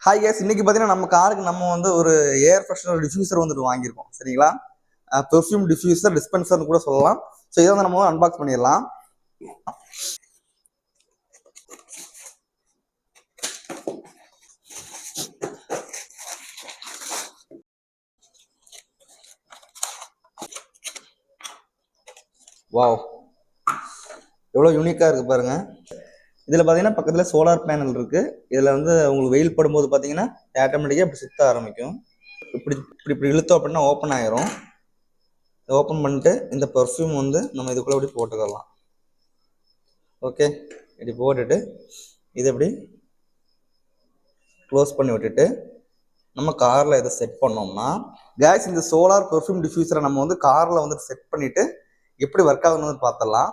Hi guys, இன்னைக்கு பார்த்தீங்கன்னா நம்ம காருக்கு நம்ம வந்து ஒரு ஏர் ஃப்ரெஷ்னர் டிஃப்யூசர் வந்துட்டு வாங்கியிருக்கோம். சரிங்களா? பெர்ஃப்யூம் டிஃப்யூசர் டிஸ்பென்சர்னு கூட சொல்லலாம். ஸோ இதை வந்து நம்ம அன்பாக்ஸ் பண்ணிடலாம். வாவ், எவ்வளோ யூனிக்காக இருக்குது பாருங்க. இதில் பார்த்தீங்கன்னா பக்கத்தில் சோலார் பேனல் இருக்குது. இதில் வந்து உங்களுக்கு வெயில் படும்போது பார்த்தீங்கன்னா ஆட்டோமேட்டிக்காக இப்படி சுற்ற ஆரம்பிக்கும். இப்படி இப்படி இப்படி இழுத்தோம் அப்படின்னா ஓப்பன் ஆயிரும். ஓப்பன் பண்ணிட்டு இந்த பர்ஃப்யூம் வந்து நம்ம இதுக்குள்ளே இப்படி போட்டுக்கலாம். ஓகே, இப்படி போட்டுட்டு இதை இப்படி க்ளோஸ் பண்ணி விட்டுட்டு நம்ம காரில் இதை செட் பண்ணோம்னா கேஸ் இந்த சோலார் பர்ஃப்யூம் டிஃப்யூசரை நம்ம வந்து காரில் வந்து செட் பண்ணிவிட்டு எப்படி ஒர்க் ஆகுதுன்னு பார்த்துடலாம்.